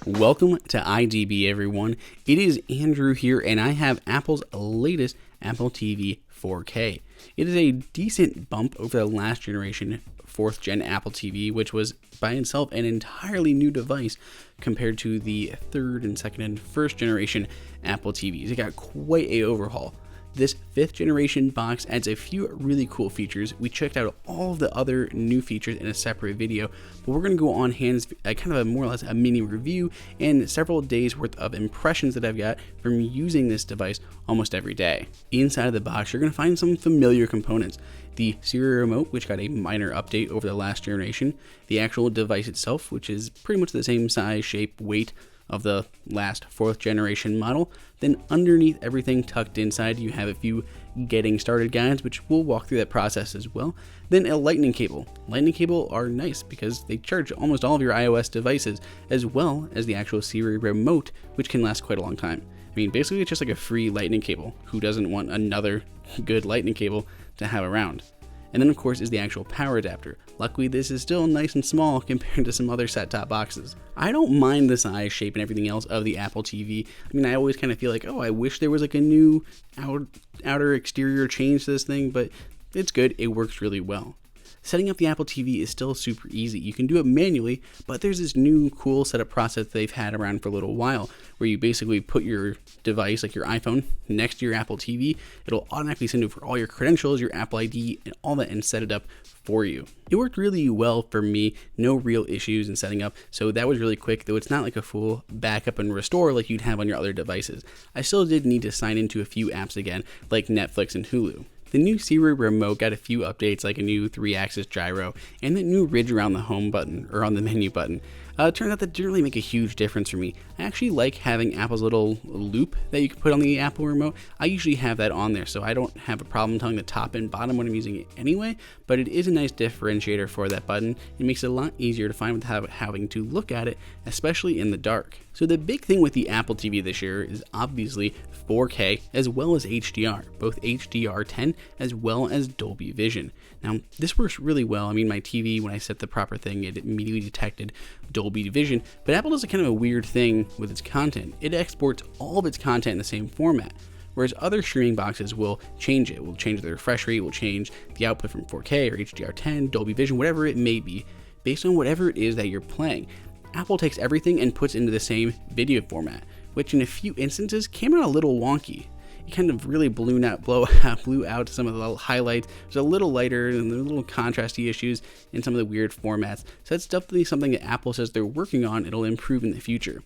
Welcome to iDB, everyone. It is Andrew here, and I have Apple's latest Apple TV 4K. It is a decent bump over the last generation 4th gen Apple TV, which was by itself an entirely new device compared to the 3rd and 2nd and 1st generation Apple TVs. It got quite an overhaul. This 5th generation box adds a few really cool features. We checked out all of the other new features in a separate video, but we're going to go on hands kind of a more or less a mini review and several days worth of impressions that I've got from using this device almost every day. Inside of the box, you're going to find some familiar components. The Siri remote, which got a minor update over the last generation, the actual device itself, which is pretty much the same size, shape, weight of the last 4th generation model. Then underneath everything tucked inside, you have a few getting started guides, which we'll walk through that process as well. Then a lightning cable. Lightning cable are nice because they charge almost all of your iOS devices, as well as the actual Siri remote, which can last quite a long time. I mean, basically it's just like a free lightning cable. Who doesn't want another good lightning cable to have around? And then of course is the actual power adapter. Luckily this is still nice and small compared to some other set-top boxes. I don't mind the size, shape, and everything else of the Apple TV. I mean, I always kind of feel like, oh, I wish there was like a new outer exterior change to this thing, but it's good, it works really well. Setting up the Apple TV is still super easy. You can do it manually, but there's this new cool setup process they've had around for a little while where you basically put your device, like your iPhone, next to your Apple TV. It'll automatically send over all your credentials, your Apple ID, and all that, and set it up for you. It worked really well for me, no real issues in setting up, so that was really quick, though it's not like a full backup and restore like you'd have on your other devices. I still did need to sign into a few apps again, like Netflix and Hulu. The new Siri remote got a few updates, like a new 3-axis gyro and that new ridge around the home button, or on the menu button. It turns out that didn't really make a huge difference for me. I actually like having Apple's little loop that you can put on the Apple remote. I usually have that on there, so I don't have a problem telling the top and bottom when I'm using it anyway, but it is a nice differentiator for that button. It makes it a lot easier to find without having to look at it, especially in the dark. So the big thing with the Apple TV this year is obviously 4K as well as HDR, both HDR10 as well as Dolby Vision. Now, this works really well. I mean, my TV, when I set the proper thing, it immediately detected Dolby Vision, but Apple does a kind of a weird thing with its content. It exports all of its content in the same format, whereas other streaming boxes will change it. Will change the refresh rate, will change the output from 4K or HDR10, Dolby Vision, whatever it may be, based on whatever it is that you're playing. Apple takes everything and puts it into the same video format, which in a few instances came out a little wonky. It kind of really blew out some of the highlights. It was a little lighter and there were little contrasty issues in some of the weird formats. So that's definitely something that Apple says they're working on. It'll improve in the future.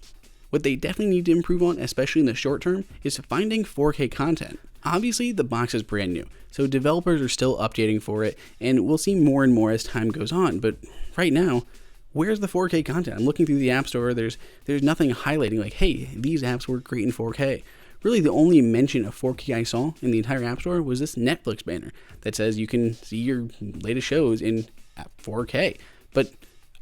What they definitely need to improve on, especially in the short term, is finding 4K content. Obviously, the box is brand new, so developers are still updating for it, and we'll see more and more as time goes on. But right now, where's the 4K content? I'm looking through the App Store. There's nothing highlighting like, hey, these apps work great in 4K. Really, the only mention of 4K I saw in the entire App Store was this Netflix banner that says you can see your latest shows in 4K, but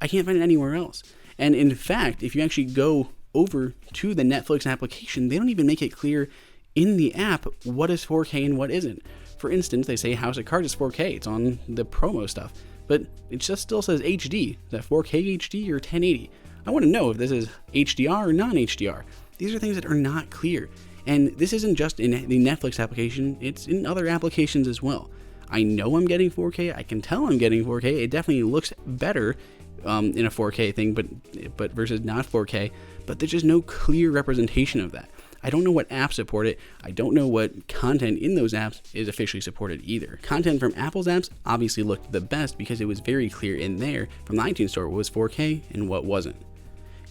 I can't find it anywhere else. And in fact, if you actually go over to the Netflix application, they don't even make it clear in the app what is 4K and what isn't. For instance, they say House of Cards is 4K. It's on the promo stuff, but it just still says HD. Is that 4K HD or 1080? I want to know if this is HDR or non-HDR. These are things that are not clear. And this isn't just in the Netflix application, it's in other applications as well. I know I'm getting 4K, I can tell I'm getting 4K, it definitely looks better in a 4K thing, but versus not 4K, but there's just no clear representation of that. I don't know what apps support it, I don't know what content in those apps is officially supported either. Content from Apple's apps obviously looked the best because it was very clear in there from the iTunes Store what was 4K and what wasn't.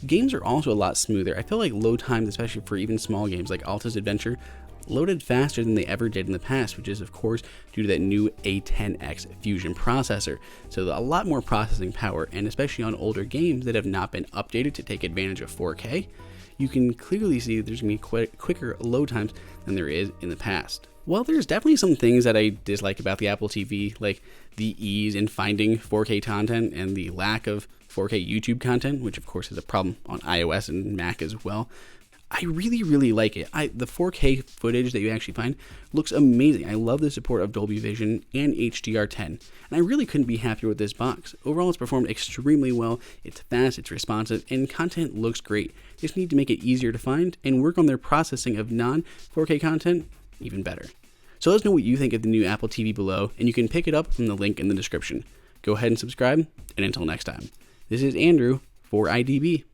Games are also a lot smoother. I feel like load times, especially for even small games like Alta's Adventure, loaded faster than they ever did in the past, which is of course due to that new A10X Fusion processor. So a lot more processing power, and especially on older games that have not been updated to take advantage of 4K, you can clearly see that there's going to be quicker load times than there is in the past. While there's definitely some things that I dislike about the Apple TV, like the ease in finding 4K content and the lack of 4K YouTube content, which of course is a problem on iOS and Mac as well, I really like it. The 4K footage that you actually find looks amazing. I love the support of Dolby Vision and HDR10, and I really couldn't be happier with this box. Overall, it's performed extremely well. It's fast, it's responsive, and content looks great. They just need to make it easier to find and work on their processing of non-4K content even better. So let us know what you think of the new Apple TV below, and you can pick it up from the link in the description. Go ahead and subscribe, and until next time, this is Andrew for iDB.